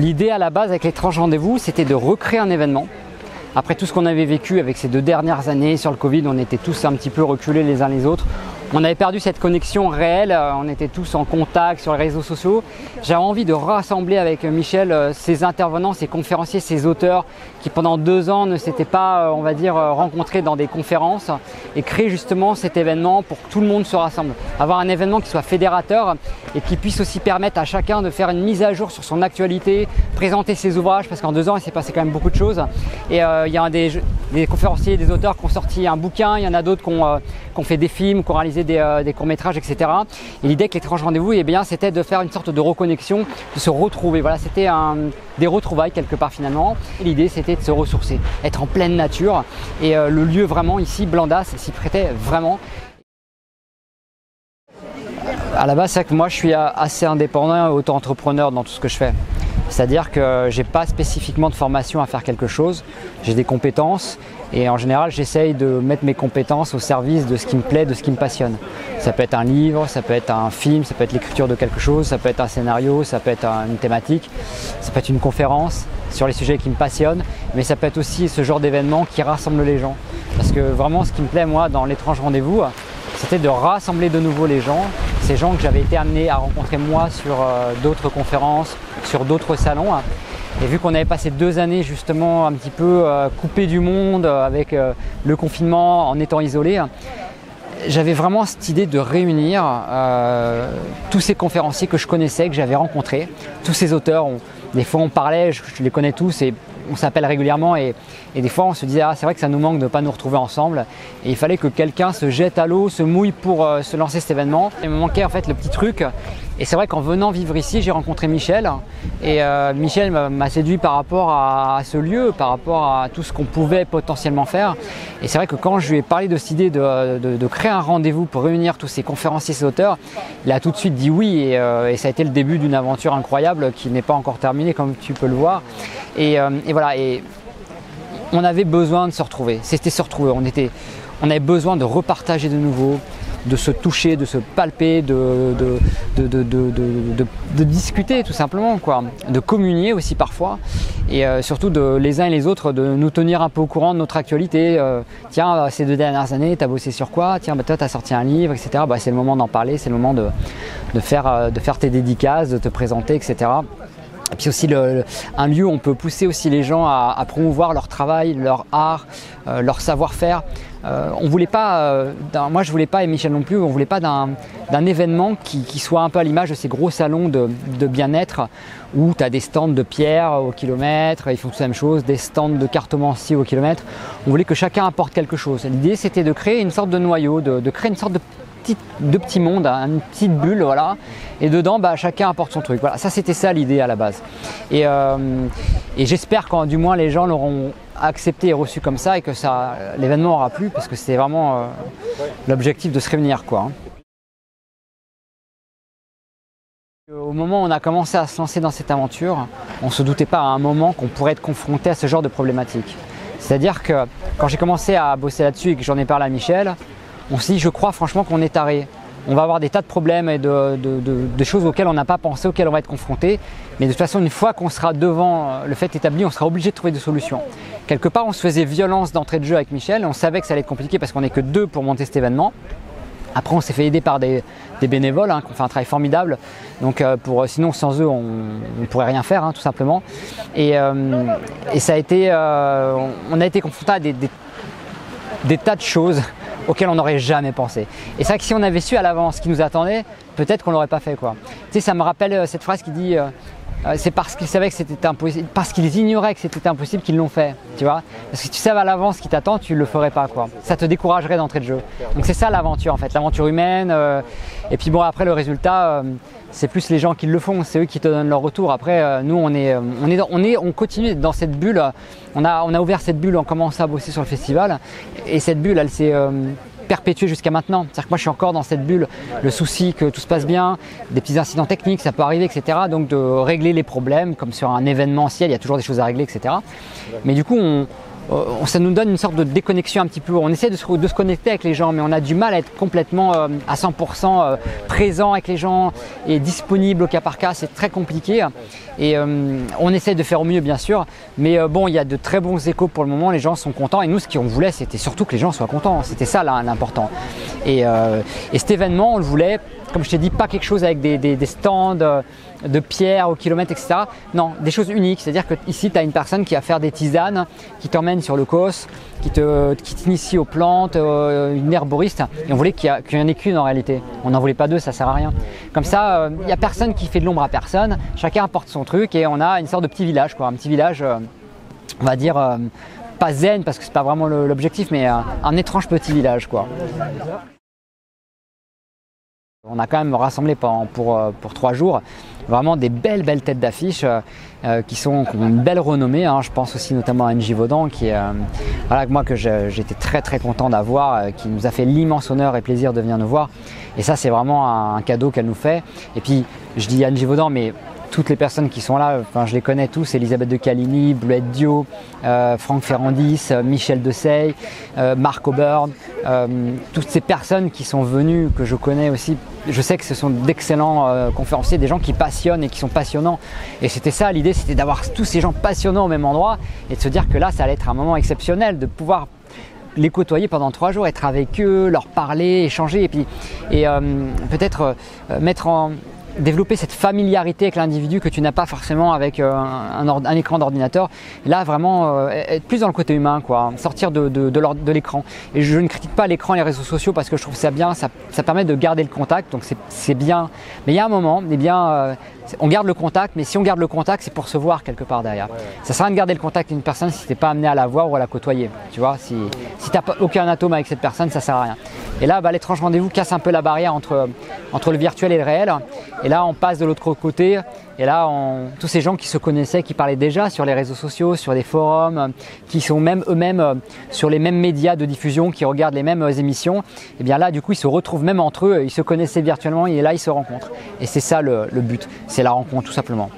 L'idée à la base avec l'étrange rendez-vous, c'était de recréer un événement. Après tout ce qu'on avait vécu avec ces 2 dernières années sur le Covid, on était tous un petit peu reculés les uns les autres. On avait perdu cette connexion réelle, on était tous en contact sur les réseaux sociaux. J'avais envie de rassembler avec Michel ces intervenants, ces conférenciers, ces auteurs qui pendant 2 ans ne s'étaient pas, on va dire, rencontrés dans des conférences et créer justement cet événement pour que tout le monde se rassemble. Avoir un événement qui soit fédérateur et qui puisse aussi permettre à chacun de faire une mise à jour sur son actualité, présenter ses ouvrages parce qu'en 2 ans il s'est passé quand même beaucoup de choses. Et il y a des conférenciers, des auteurs qui ont sorti un bouquin, il y en a d'autres qui ont fait des films, qui ont réalisé des courts-métrages, etc. Et l'idée avec l'étrange rendez-vous, eh bien, c'était de faire une sorte de reconnexion, de se retrouver. Voilà, c'était des retrouvailles quelque part finalement. L'idée, c'était de se ressourcer, être en pleine nature. Et le lieu vraiment ici, Blandas, s'y prêtait vraiment. À la base, c'est vrai que moi, je suis assez indépendant et auto-entrepreneur dans tout ce que je fais. C'est-à-dire que je n'ai pas spécifiquement de formation à faire quelque chose, j'ai des compétences et en général j'essaye de mettre mes compétences au service de ce qui me plaît, de ce qui me passionne. Ça peut être un livre, ça peut être un film, ça peut être l'écriture de quelque chose, ça peut être un scénario, ça peut être une thématique, ça peut être une conférence sur les sujets qui me passionnent, mais ça peut être aussi ce genre d'événement qui rassemble les gens. Parce que vraiment ce qui me plaît moi dans l'étrange rendez-vous, c'était de rassembler de nouveau les gens, ces gens que j'avais été amené à rencontrer moi sur d'autres conférences, sur d'autres salons. Et vu qu'on avait passé 2 années justement un petit peu coupés du monde avec le confinement, en étant isolé, j'avais vraiment cette idée de réunir tous ces conférenciers que je connaissais, que j'avais rencontrés, tous ces auteurs. Des fois on parlait, je les connais tous et on s'appelle régulièrement et des fois on se disait c'est vrai que ça nous manque de ne pas nous retrouver ensemble et il fallait que quelqu'un se jette à l'eau, se mouille pour se lancer cet événement. Il me manquait en fait le petit truc et c'est vrai qu'en venant vivre ici j'ai rencontré Michel et Michel m'a séduit par rapport à ce lieu, par rapport à tout ce qu'on pouvait potentiellement faire et c'est vrai que quand je lui ai parlé de cette idée de créer un rendez-vous pour réunir tous ces conférenciers, ces auteurs, il a tout de suite dit oui et ça a été le début d'une aventure incroyable qui n'est pas encore terminée comme tu peux le voir. Et voilà, et on avait besoin de se retrouver, c'était se retrouver, on avait besoin de repartager de nouveau, de se toucher, de se palper, de discuter tout simplement, quoi, de communier aussi parfois et surtout les uns et les autres de nous tenir un peu au courant de notre actualité. Tiens, ces 2 dernières années, tu as bossé sur quoi? Tiens, toi, tu as sorti un livre, etc. C'est le moment d'en parler, c'est le moment de faire tes dédicaces, de te présenter, etc. Et puis aussi un lieu où on peut pousser aussi les gens à promouvoir leur travail, leur art, leur savoir-faire. On voulait pas, moi je voulais pas et Michel non plus, on voulait pas d'un événement qui soit un peu à l'image de ces gros salons de bien-être où tu as des stands de pierre au kilomètre, ils font tous la même chose, des stands de cartomancie au kilomètre. On voulait que chacun apporte quelque chose. L'idée c'était de créer une sorte de noyau, de créer une sorte de petit monde, une petite bulle, voilà. Et dedans, chacun apporte son truc. Voilà, ça c'était ça l'idée à la base. Et j'espère que du moins les gens l'auront accepté et reçu comme ça et que l'événement aura plu parce que c'est vraiment l'objectif de se réunir, quoi. Au moment où on a commencé à se lancer dans cette aventure, on ne se doutait pas à un moment qu'on pourrait être confronté à ce genre de problématique. C'est-à-dire que quand j'ai commencé à bosser là-dessus et que j'en ai parlé à Michel, on s'est dit, je crois franchement qu'on est taré. On va avoir des tas de problèmes et de choses auxquelles on n'a pas pensé, auxquelles on va être confronté. Mais de toute façon, une fois qu'on sera devant le fait établi, on sera obligé de trouver des solutions. Quelque part, on se faisait violence d'entrée de jeu avec Michel. On savait que ça allait être compliqué parce qu'on n'est que 2 pour monter cet événement. Après, on s'est fait aider par des bénévoles qui ont fait un travail formidable. Donc, sinon, sans eux, on ne pourrait rien faire, tout simplement. Et ça a été, on a été confronté à des tas de choses auxquelles on n'aurait jamais pensé. Et c'est vrai que si on avait su à l'avance ce qui nous attendait, peut-être qu'on ne l'aurait pas fait, quoi. Tu sais, ça me rappelle cette phrase qui dit c'est parce qu'ils savaient que c'était impossible, parce qu'ils ignoraient que c'était impossible qu'ils l'ont fait, tu vois. Parce que si tu savais à l'avance ce qui t'attend, tu ne le ferais pas, quoi. Ça te découragerait d'entrée de jeu. Donc c'est ça l'aventure en fait, l'aventure humaine. Et puis bon, après le résultat, c'est plus les gens qui le font, c'est eux qui te donnent leur retour. Après, nous on continue dans cette bulle. On a ouvert cette bulle, on commence à bosser sur le festival. Et cette bulle, elle s'est perpétuée jusqu'à maintenant. C'est-à-dire que moi je suis encore dans cette bulle, le souci que tout se passe bien, des petits incidents techniques, ça peut arriver, etc. Donc de régler les problèmes, comme sur un événementiel, il y a toujours des choses à régler, etc. Mais du coup, ça nous donne une sorte de déconnexion un petit peu. On essaie de se connecter avec les gens, mais on a du mal à être complètement à 100% présent avec les gens et disponible au cas par cas. C'est très compliqué et on essaie de faire au mieux bien sûr, mais bon, il y a de très bons échos pour le moment. Les gens sont contents et nous, ce qu'on voulait, c'était surtout que les gens soient contents. C'était ça là, l'important. Et cet événement, on le voulait, comme je t'ai dit, pas quelque chose avec des stands de pierre au kilomètre, etc. Non, des choses uniques. C'est-à-dire que ici, tu as une personne qui va faire des tisanes, qui t'emmène sur le COS, qui t'initie aux plantes, une herboriste. Et on voulait qu'il y en ait qu'une en réalité. On n'en voulait pas deux, ça sert à rien. Comme ça, il n'y a personne qui fait de l'ombre à personne. Chacun apporte son truc et on a une sorte de petit village, quoi. Un petit village, on va dire, pas zen parce que c'est pas vraiment l'objectif, mais un étrange petit village, quoi. On a quand même rassemblé pour 3 jours vraiment des belles têtes d'affiche qui ont une belle renommée. Hein. Je pense aussi notamment à NJ Vaudan que j'étais très content d'avoir, qui nous a fait l'immense honneur et plaisir de venir nous voir. Et ça, c'est vraiment un cadeau qu'elle nous fait. Et puis, je dis NJ Vaudan, mais toutes les personnes qui sont là, enfin, je les connais tous, Elisabeth de Caligny, Bleuette Dio, Franck Ferrandis, Michel Dessay, Marc Auburn, toutes ces personnes qui sont venues, que je connais aussi. Je sais que ce sont d'excellents conférenciers, des gens qui passionnent et qui sont passionnants. Et c'était ça l'idée, c'était d'avoir tous ces gens passionnants au même endroit et de se dire que là, ça allait être un moment exceptionnel, de pouvoir les côtoyer pendant 3 jours, être avec eux, leur parler, échanger et peut-être développer cette familiarité avec l'individu que tu n'as pas forcément avec un écran d'ordinateur. Là, vraiment, être plus dans le côté humain, quoi, sortir de l'écran. Et je ne critique pas l'écran et les réseaux sociaux parce que je trouve ça bien, ça permet de garder le contact, donc c'est bien. Mais il y a un moment, on garde le contact, mais si on garde le contact, c'est pour se voir quelque part derrière. Ça sert à rien de garder le contact avec une personne si tu n'es pas amené à la voir ou à la côtoyer. Tu vois, si tu n'as aucun atome avec cette personne, ça sert à rien. Et là, l'étrange rendez-vous casse un peu la barrière entre le virtuel et le réel. Et là, on passe de l'autre côté. Et là, tous ces gens qui se connaissaient, qui parlaient déjà sur les réseaux sociaux, sur des forums, qui sont même eux-mêmes sur les mêmes médias de diffusion, qui regardent les mêmes émissions, et bien là, du coup, ils se retrouvent même entre eux, ils se connaissaient virtuellement et là, ils se rencontrent. Et c'est ça le but, c'est la rencontre tout simplement.